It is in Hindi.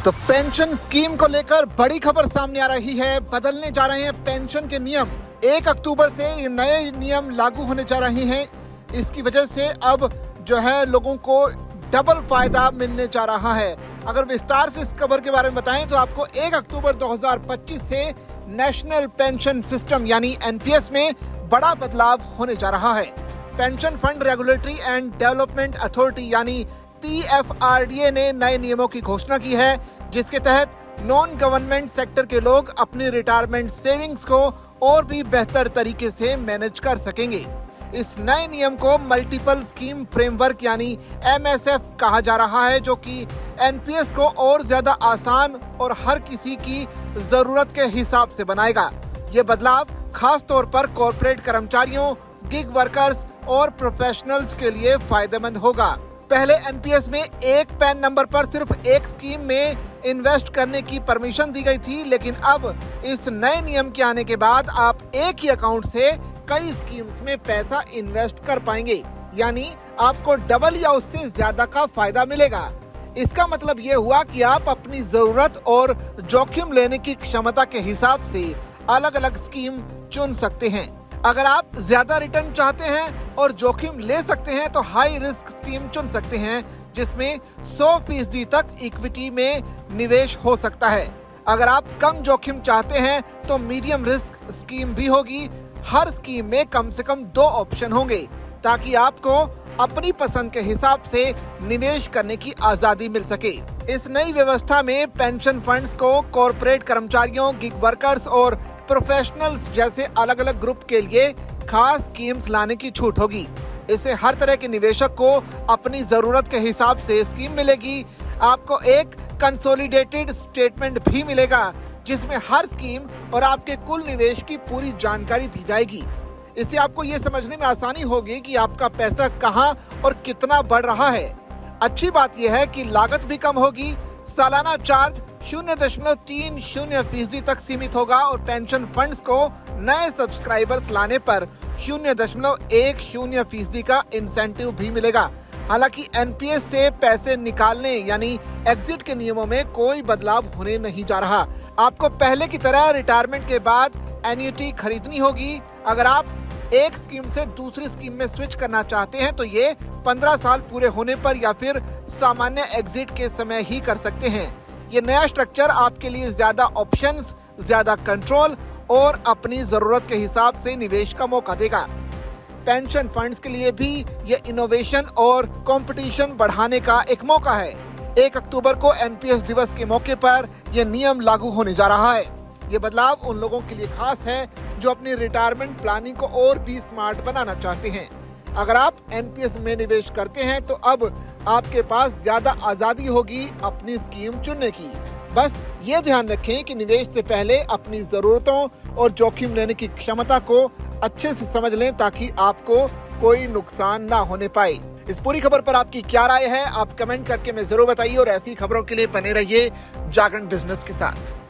तो पेंशन स्कीम को लेकर बड़ी खबर सामने आ रही है। बदलने जा रहे हैं पेंशन के नियम। 1 अक्टूबर से ये नए नियम लागू होने जा रहे हैं। इसकी वजह से अब जो है लोगों को डबल फायदा मिलने जा रहा है। अगर विस्तार से इस खबर के बारे में बताएं तो आपको 1 अक्टूबर 2025 से नेशनल पेंशन सिस्टम यानी एनपीएस में बड़ा बदलाव होने जा रहा है। Pension fund regulatory and development authority यानी पीएफआरडीए ने नए नियमों की घोषणा की है, जिसके तहत नॉन गवर्नमेंट सेक्टर के लोग अपनी रिटायरमेंट सेविंग्स को और भी बेहतर तरीके से मैनेज कर सकेंगे। इस नए नियम को मल्टीपल स्कीम फ्रेमवर्क यानी एमएसएफ कहा जा रहा है, जो कि एनपीएस को और ज्यादा आसान और हर किसी की जरूरत के हिसाब से बनाएगा। ये बदलाव खास तौर पर कॉर्पोरेट कर्मचारियों, गिग वर्कर्स और प्रोफेशनल्स के लिए फायदेमंद होगा। पहले एनपीएस में एक पैन नंबर पर सिर्फ एक स्कीम में इन्वेस्ट करने की परमिशन दी गई थी, लेकिन अब इस नए नियम के आने के बाद आप एक ही अकाउंट से कई स्कीम्स में पैसा इन्वेस्ट कर पाएंगे, यानी आपको डबल या उससे ज्यादा का फायदा मिलेगा। इसका मतलब ये हुआ कि आप अपनी जरूरत और जोखिम लेने की क्षमता के हिसाब से अलग अलग स्कीम चुन सकते हैं। अगर आप ज्यादा रिटर्न चाहते हैं और जोखिम ले सकते हैं तो हाई रिस्क स्कीम चुन सकते हैं, जिसमें 100% तक इक्विटी में निवेश हो सकता है। अगर आप कम जोखिम चाहते हैं तो मीडियम रिस्क स्कीम भी होगी। हर स्कीम में कम से कम 2 ऑप्शन होंगे, ताकि आपको अपनी पसंद के हिसाब से निवेश करने की आजादी मिल सके। इस नई व्यवस्था में पेंशन फंड्स को कॉर्पोरेट कर्मचारियों, गिग वर्कर्स और प्रोफेशनल्स जैसे अलग अलग ग्रुप के लिए खास स्कीम्स लाने की छूट होगी। इससे हर तरह के निवेशक को अपनी जरूरत के हिसाब से स्कीम मिलेगी। आपको एक कंसोलिडेटेड स्टेटमेंट भी मिलेगा, जिसमें हर स्कीम और आपके कुल निवेश की पूरी जानकारी दी जाएगी। इससे आपको ये समझने में आसानी होगी कि आपका पैसा कहां और कितना बढ़ रहा है। अच्छी बात यह है कि लागत भी कम होगी। सालाना चार्ज 0.30% तक सीमित होगा और पेंशन फंड्स को नए सब्सक्राइबर्स लाने पर 0.10% का इंसेंटिव भी मिलेगा। हालांकि एनपीएस से पैसे निकालने यानी एग्जिट के नियमों में कोई बदलाव होने नहीं जा रहा। आपको पहले की तरह रिटायरमेंट के बाद एन्युटी खरीदनी होगी। अगर आप एक स्कीम से दूसरी स्कीम में स्विच करना चाहते हैं तो ये 15 साल पूरे होने पर या फिर सामान्य एग्जिट के समय ही कर सकते हैं। ये नया स्ट्रक्चर आपके लिए ज्यादा ऑप्शंस, ज्यादा कंट्रोल और अपनी जरूरत के हिसाब से निवेश का मौका देगा। पेंशन फंड्स के लिए भी ये इनोवेशन और कंपटीशन बढ़ाने का एक मौका है। 1 अक्टूबर को एनपीएस दिवस के मौके पर यह नियम लागू होने जा रहा है। ये बदलाव उन लोगों के लिए खास है जो अपनी रिटायरमेंट प्लानिंग को और भी स्मार्ट बनाना चाहते हैं। अगर आप एनपीएस में निवेश करते हैं तो अब आपके पास ज्यादा आजादी होगी अपनी स्कीम चुनने की। बस ये ध्यान रखें कि निवेश से पहले अपनी जरूरतों और जोखिम लेने की क्षमता को अच्छे से समझ लें, ताकि आपको कोई नुकसान ना होने पाए। इस पूरी खबर पर आपकी क्या राय है, आप कमेंट करके हमें जरूर बताइए और ऐसी खबरों के लिए बने रहिए जागरण बिजनेस के साथ।